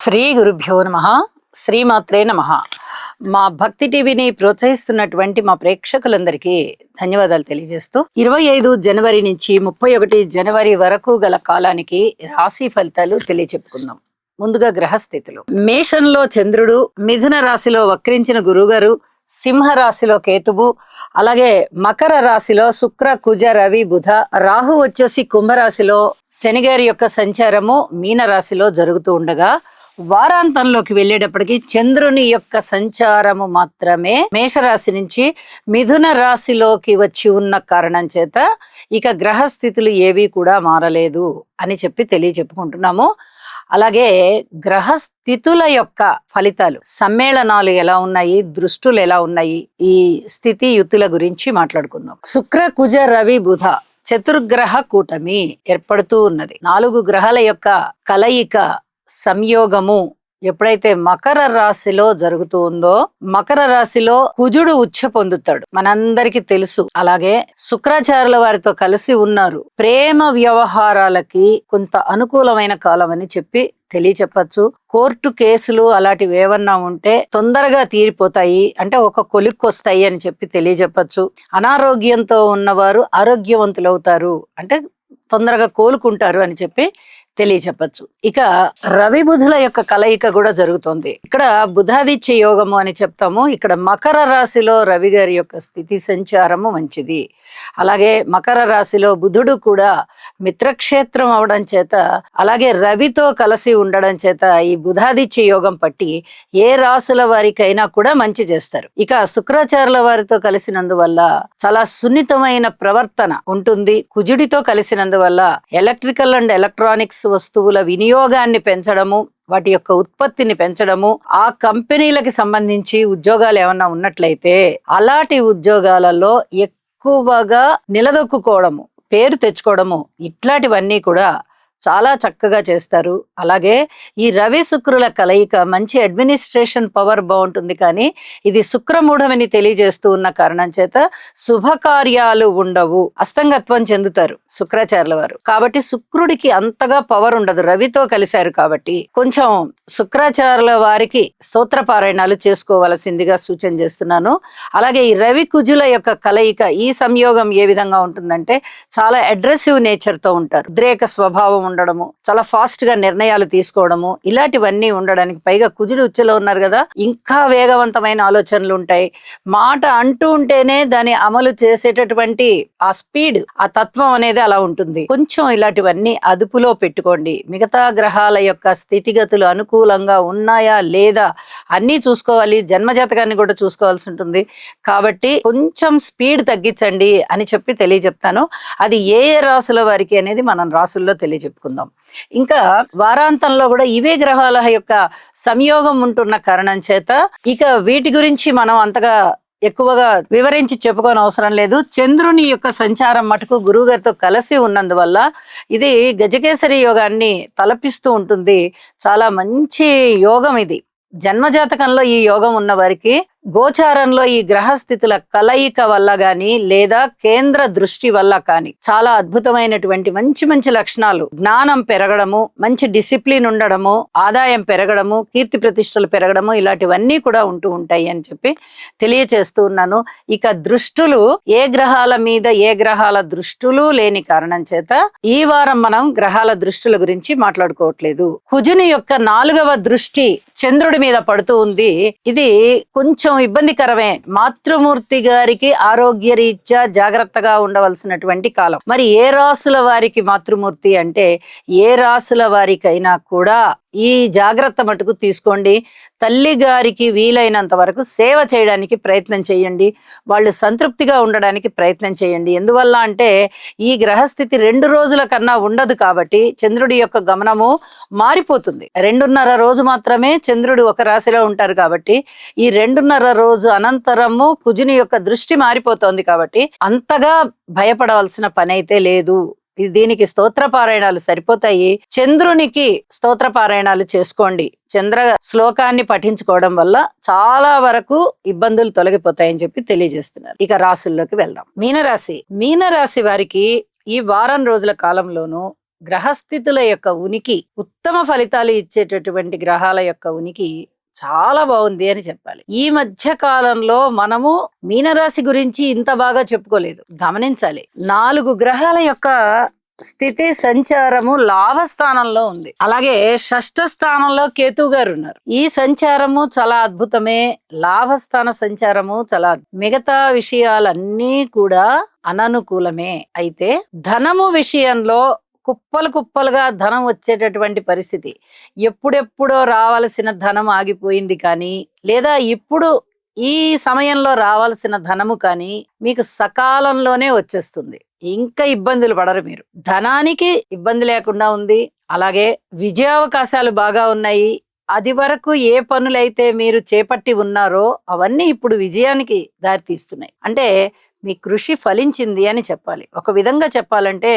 శ్రీ గురుభ్యో నమః. శ్రీమాత్రే నమః. మా భక్తి టీవీని ప్రోత్సహిస్తున్నటువంటి మా ప్రేక్షకులందరికీ ధన్యవాదాలు తెలియజేస్తూ 25 జనవరి నుంచి 31 జనవరి వరకు గల కాలానికి రాశి ఫలితాలు తెలియచెప్పుకుందాం. ముందుగా గ్రహస్థితులు. మేషంలో చంద్రుడు, మిథున రాశిలో వక్రించిన గురుగారు, సింహ రాశిలో కేతువు, అలాగే మకర రాశిలో శుక్ర, కుజ, రవి, బుధ, రాహు వచ్చేసి కుంభరాశిలో శనిగారి యొక్క సంచారము మీన రాశిలో జరుగుతూ ఉండగా, వారాంతంలోకి వెళ్ళేటప్పటికి చంద్రుని యొక్క సంచారము మాత్రమే మేషరాశి నుంచి మిథున రాశిలోకి వచ్చి ఉన్న కారణం చేత ఇక గ్రహస్థితులు ఏవి కూడా మారలేదు అని చెప్పి తెలియచెప్పుకుంటున్నాము. అలాగే గ్రహస్థితుల యొక్క ఫలితాలు, సమ్మేళనాలు ఎలా ఉన్నాయి, దృష్టులు ఎలా ఉన్నాయి, ఈ స్థితి యుతుల గురించి మాట్లాడుకుందాం. శుక్ర, కుజ, రవి, బుధ చతుర్గ్రహ కూటమి ఏర్పడుతూ ఉన్నది. 4 గ్రహాల యొక్క కలయిక, సంయోగము ఎప్పుడైతే మకర రాశిలో జరుగుతూ ఉందో, మకర రాశిలో కుజుడు ఉచ్చ పొందుతాడు, మనందరికీ తెలుసు. అలాగే శుక్రాచార్యుల వారితో కలిసి ఉన్నారు. ప్రేమ వ్యవహారాలకి కొంత అనుకూలమైన కాలం అని చెప్పి తెలియచెప్పచ్చు. కోర్టు కేసులు అలాంటివి ఏమన్నా ఉంటే తొందరగా తీరిపోతాయి, అంటే ఒక కొలిక్కి వస్తాయి అని చెప్పి తెలియచెప్పచ్చు. అనారోగ్యంతో ఉన్నవారు ఆరోగ్యవంతులవుతారు, అంటే తొందరగా కోలుకుంటారు అని చెప్పి తెలియచెప్పచ్చు. ఇక రవి బుధుల యొక్క కలయిక కూడా జరుగుతుంది. ఇక్కడ బుధాదిత్య యోగము అని చెప్తాము. ఇక్కడ మకర రాశిలో రవి గారి యొక్క స్థితి సంచారము మంచిది. అలాగే మకర రాశిలో బుధుడు కూడా మిత్రక్షేత్రం అవడం చేత, అలాగే రవితో కలిసి ఉండడం చేత ఈ బుధాదిత్య యోగం పట్టి ఏ రాశుల వారికైనా కూడా మంచి చేస్తారు. ఇక శుక్రాచార్యుల వారితో కలిసినందువల్ల చాలా సున్నితమైన ప్రవర్తన ఉంటుంది. కుజుడితో కలిసినందువల్ల ఎలక్ట్రికల్ అండ్ ఎలక్ట్రానిక్స్ వస్తువుల వినియోగాన్ని పెంచడము, వాటి యొక్క ఉత్పత్తిని పెంచడము, ఆ కంపెనీలకి సంబంధించి ఉద్యోగాలు ఏమన్నా ఉన్నట్లయితే అలాంటి ఉద్యోగాలలో ఎక్కువగా నిలదొక్కుకోవడము, పేరు తెచ్చుకోవడము, ఇట్లాంటివన్నీ కూడా చాలా చక్కగా చేస్తారు. అలాగే ఈ రవి శుక్రుల కలయిక మంచి అడ్మినిస్ట్రేషన్ పవర్ బాగుంటుంది. కానీ ఇది శుక్రమూఢమని తెలియజేస్తూ ఉన్న కారణం చేత శుభకార్యాలు ఉండవు, అస్తంగత్వం చెందుతారు శుక్రాచార్యుల వారు. కాబట్టి శుక్రుడికి అంతగా పవర్ ఉండదు. రవితో కలిశారు కాబట్టి కొంచెం శుక్రాచార్యుల వారికి స్తోత్ర పారాయణాలు చేసుకోవలసిందిగా సూచన చేస్తున్నాను. అలాగే ఈ రవి కుజుల యొక్క కలయిక, ఈ సంయోగం ఏ విధంగా ఉంటుందంటే చాలా అగ్రెసివ్ నేచర్ తో ఉంటారు. ఉద్రేక స్వభావం ఉండడము, చాలా ఫాస్ట్ గా నిర్ణయాలు తీసుకోవడము, ఇలాంటివన్నీ ఉండడానికి, పైగా కుజుడు ఉచ్చలో ఉన్నారు కదా, ఇంకా వేగవంతమైన ఆలోచనలు ఉంటాయి. మాట అంటూ ఉంటేనే దాన్ని అమలు చేసేటటువంటి ఆ స్పీడ్, ఆ తత్వం అనేది అలా ఉంటుంది. కొంచెం ఇలాంటివన్నీ అదుపులో పెట్టుకోండి. మిగతా గ్రహాల యొక్క స్థితిగతులు అనుకూలంగా ఉన్నాయా లేదా అన్నీ చూసుకోవాలి. జన్మజాతకాన్ని కూడా చూసుకోవాల్సి ఉంటుంది. కాబట్టి కొంచెం స్పీడ్ తగ్గించండి అని చెప్పి తెలియజెప్తాను. అది ఏ రాశుల వారికి అనేది మనం రాసుల్లో తెలియజెప్పుకుందాం. ఇంకా వారాంతంలో కూడా ఇవే గ్రహాల యొక్క సంయోగం ఉంటున్న కారణం చేత ఇక వీటి గురించి మనం అంతగా ఎక్కువగా వివరించి చెప్పుకోని అవసరం లేదు. చంద్రుని యొక్క సంచారం మటుకు గురువు గారితో కలిసి ఉన్నందువల్ల ఇది గజకేసరి యోగాన్ని తలపిస్తూ ఉంటుంది. చాలా మంచి యోగం ఇది. జన్మజాతకంలో ఈ యోగం ఉన్న వారికి గోచారంలో ఈ గ్రహస్థితుల కలయిక వల్ల గాని లేదా కేంద్ర దృష్టి వల్ల కానీ చాలా అద్భుతమైనటువంటి మంచి మంచి లక్షణాలు, జ్ఞానం పెరగడము, మంచి డిసిప్లిన్ ఉండడము, ఆదాయం పెరగడము, కీర్తి ప్రతిష్టలు పెరగడము, ఇలాంటివన్నీ కూడా ఉంటూ ఉంటాయి అని చెప్పి తెలియచేస్తూ ఉన్నాను. ఇక దృష్టులు, ఏ గ్రహాల మీద ఏ గ్రహాల దృష్టులు లేని కారణం చేత ఈ వారం మనం గ్రహాల దృష్టుల గురించి మాట్లాడుకోవట్లేదు. కుజుని యొక్క 4వ దృష్టి చంద్రుడి మీద పడుతూ ఉంది. ఇది కొంచెం ఇబ్బందికరమే. మాతృమూర్తి గారికి ఆరోగ్య రీత్యా జాగ్రత్తగా ఉండవలసినటువంటి కాలం. మరి ఏ రాశుల వారికి మాతృమూర్తి అంటే, ఏ రాశుల వారికైనా కూడా ఈ జాగ్రత్త మటుకు తీసుకోండి. తల్లి గారికి వీలైనంత వరకు సేవ చేయడానికి ప్రయత్నం చేయండి. వాళ్ళు సంతృప్తిగా ఉండడానికి ప్రయత్నం చేయండి. ఎందువల్ల అంటే ఈ గ్రహస్థితి 2 రోజుల కన్నా ఉండదు కాబట్టి చంద్రుడి యొక్క గమనము మారిపోతుంది. 2.5 రోజు మాత్రమే చంద్రుడు ఒక రాశిలో ఉంటారు కాబట్టి ఈ 2.5 రోజు అనంతరము కుజుని యొక్క దృష్టి మారిపోతోంది కాబట్టి అంతగా భయపడవలసిన పని అయితే లేదు. దీనికి స్తోత్ర పారాయణాలు సరిపోతాయి. చంద్రునికి స్తోత్ర పారాయణాలు చేసుకోండి. చంద్ర శ్లోకాన్ని పఠించుకోవడం వల్ల చాలా వరకు ఇబ్బందులు తొలగిపోతాయని చెప్పి తెలియజేస్తున్నారు. ఇక రాశుల్లోకి వెళ్దాం. మీనరాశి వారికి ఈ వారం రోజుల కాలంలోనూ గ్రహస్థితుల యొక్క ఉనికి, ఉత్తమ ఫలితాలు ఇచ్చేటటువంటి గ్రహాల యొక్క ఉనికి చాలా బాగుంది అని చెప్పాలి. ఈ మధ్య కాలంలో మనము మీనరాశి గురించి ఇంత బాగా చెప్పుకోలేదు. గమనించాలి, 4 గ్రహాల యొక్క స్థితి సంచారము లాభస్థానంలో ఉంది. అలాగే షష్ఠ స్థానంలో కేతు గారు ఉన్నారు. ఈ సంచారము చాలా అద్భుతమే. లాభస్థాన సంచారము చాలా మిగతా విషయాలన్నీ కూడా అననుకూలమే. అయితే ధనము విషయంలో కుప్పలు కుప్పలుగా ధనం వచ్చేటటువంటి పరిస్థితి, ఎప్పుడెప్పుడో రావాల్సిన ధనం ఆగిపోయింది కానీ, లేదా ఇప్పుడు ఈ సమయంలో రావాల్సిన ధనము కానీ మీకు సకాలంలోనే వచ్చేస్తుంది. ఇంకా ఇబ్బందులు పడరు మీరు. ధనానికి ఇబ్బంది లేకుండా ఉంది. అలాగే విజయావకాశాలు బాగా ఉన్నాయి. అది వరకు ఏ పనులైతే మీరు చేపట్టి ఉన్నారో అవన్నీ ఇప్పుడు విజయానికి దారితీస్తున్నాయి. అంటే మీ కృషి ఫలించింది అని చెప్పాలి. ఒక విధంగా చెప్పాలంటే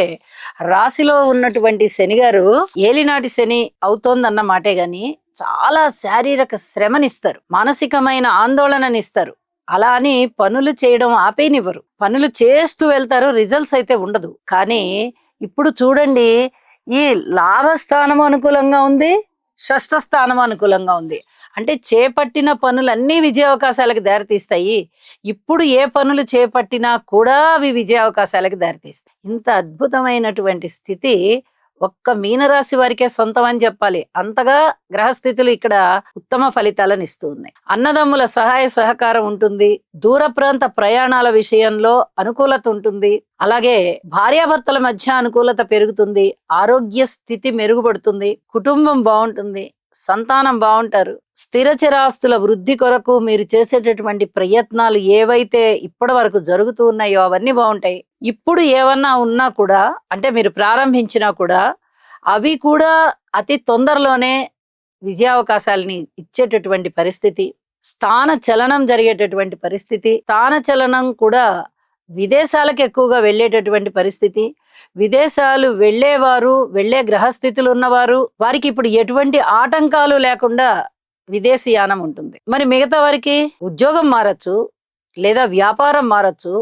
రాశిలో ఉన్నటువంటి శని గారు ఏలినాటి శని అవుతోందన్న మాటే గాని చాలా శారీరక శ్రమనిస్తారు, మానసికమైన ఆందోళననిస్తారు. అలా అని పనులు చేయడం ఆపేనివ్వరు, పనులు చేస్తూ వెళ్తారు, రిజల్ట్స్ అయితే ఉండదు. కానీ ఇప్పుడు చూడండి, ఈ లాభస్థానం అనుకూలంగా ఉంది, షష్ఠ స్థానం అనుకూలంగా ఉంది. అంటే చేపట్టిన పనులన్నీ విజయావకాశాలకు దారితీస్తాయి. ఇప్పుడు ఏ పనులు చేపట్టినా కూడా అవి విజయావకాశాలకు దారితీస్తాయి. ఇంత అద్భుతమైనటువంటి స్థితి ఒక్క మీనరాశి వారికే సొంతం అని చెప్పాలి. అంతగా గ్రహస్థితులు ఇక్కడ ఉత్తమ ఫలితాలను ఇస్తూ ఉన్నాయి. అన్నదమ్ముల సహాయ సహకారం ఉంటుంది. దూర ప్రాంత ప్రయాణాల విషయంలో అనుకూలత ఉంటుంది. అలాగే భార్యాభర్తల మధ్య అనుకూలత పెరుగుతుంది. ఆరోగ్య స్థితి మెరుగుపడుతుంది. కుటుంబం బాగుంటుంది. సంతానం బాగుంటారు. స్థిర చిరాస్తుల వృద్ధి కొరకు మీరు చేసేటటువంటి ప్రయత్నాలు ఏవైతే ఇప్పటి వరకు జరుగుతూ ఉన్నాయో అవన్నీ బాగుంటాయి. ఇప్పుడు ఏమన్నా ఉన్నా కూడా, అంటే మీరు ప్రారంభించినా కూడా, అవి కూడా అతి తొందరలోనే విజయావకాశాలని ఇచ్చేటటువంటి పరిస్థితి. స్థాన చలనం జరిగేటటువంటి పరిస్థితి. స్థాన చలనం కూడా విదేశాలకు ఎక్కువగా వెళ్ళేటటువంటి పరిస్థితి. విదేశాలు వెళ్లే గ్రహస్థితులు ఉన్నవారు, వారికి ఇప్పుడు ఎటువంటి ఆటంకాలు లేకుండా విదేశీయానం ఉంటుంది. మరి మిగతా వారికి ఉద్యోగం మారచ్చు, లేదా వ్యాపారం మారచ్చు,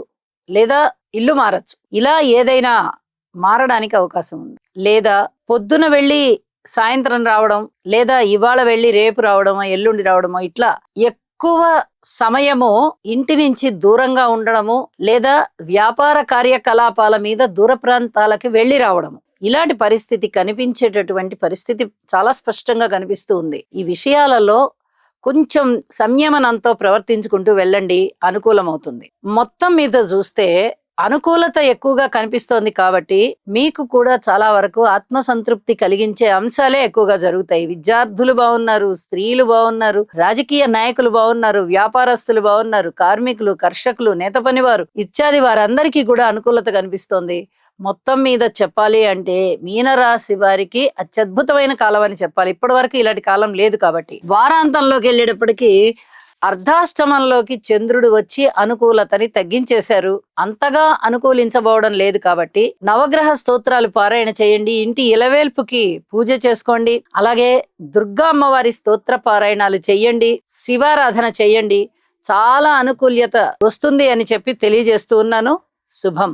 లేదా ఇల్లు మారచ్చు. ఇలా ఏదైనా మారడానికి అవకాశం ఉంది. లేదా పొద్దున వెళ్ళి సాయంత్రం రావడం, లేదా ఇవాళ వెళ్ళి రేపు రావడమో ఎల్లుండి రావడమో, ఇట్లా ఎక్కువ సమయము ఇంటి నుంచి దూరంగా ఉండడము, లేదా వ్యాపార కార్యకలాపాల మీద దూర ప్రాంతాలకి వెళ్ళి రావడము, ఇలాంటి పరిస్థితి కనిపించేటటువంటి పరిస్థితి చాలా స్పష్టంగా కనిపిస్తూ ఉంది. ఈ విషయాలలో కొంచెం సంయమనంతో ప్రవర్తించుకుంటూ వెళ్ళండి, అనుకూలమవుతుంది. మొత్తం మీద చూస్తే అనుకూలత ఎక్కువగా కనిపిస్తోంది కాబట్టి మీకు కూడా చాలా వరకు ఆత్మసంతృప్తి కలిగించే అంశాలే ఎక్కువగా జరుగుతాయి. విద్యార్థులు బాగున్నారు, స్త్రీలు బాగున్నారు, రాజకీయ నాయకులు బాగున్నారు, వ్యాపారస్తులు బాగున్నారు, కార్మికులు, కర్షకులు, నేత పనివారు ఇత్యాది వారందరికీ కూడా అనుకూలత కనిపిస్తోంది. మొత్తం మీద చెప్పాలి అంటే మీనరాశి వారికి అత్యద్భుతమైన కాలం అని చెప్పాలి. ఇప్పటి వరకు ఇలాంటి కాలం లేదు కాబట్టి. వారాంతంలోకి వెళ్ళేటప్పటికీ అర్ధాష్టమంలోకి చంద్రుడు వచ్చి అనుకూలతని తగ్గించేశారు. అంతగా అనుకూలించబోవడం లేదు కాబట్టి నవగ్రహ స్తోత్రాలు పారాయణ చేయండి. ఇంటి ఇలవేల్పుకి పూజ చేసుకోండి. అలాగే దుర్గా అమ్మవారి స్తోత్ర పారాయణాలు చెయ్యండి. శివారాధన చెయ్యండి. చాలా అనుకూల్యత వస్తుంది అని చెప్పి తెలియజేస్తూ ఉన్నాను. శుభం.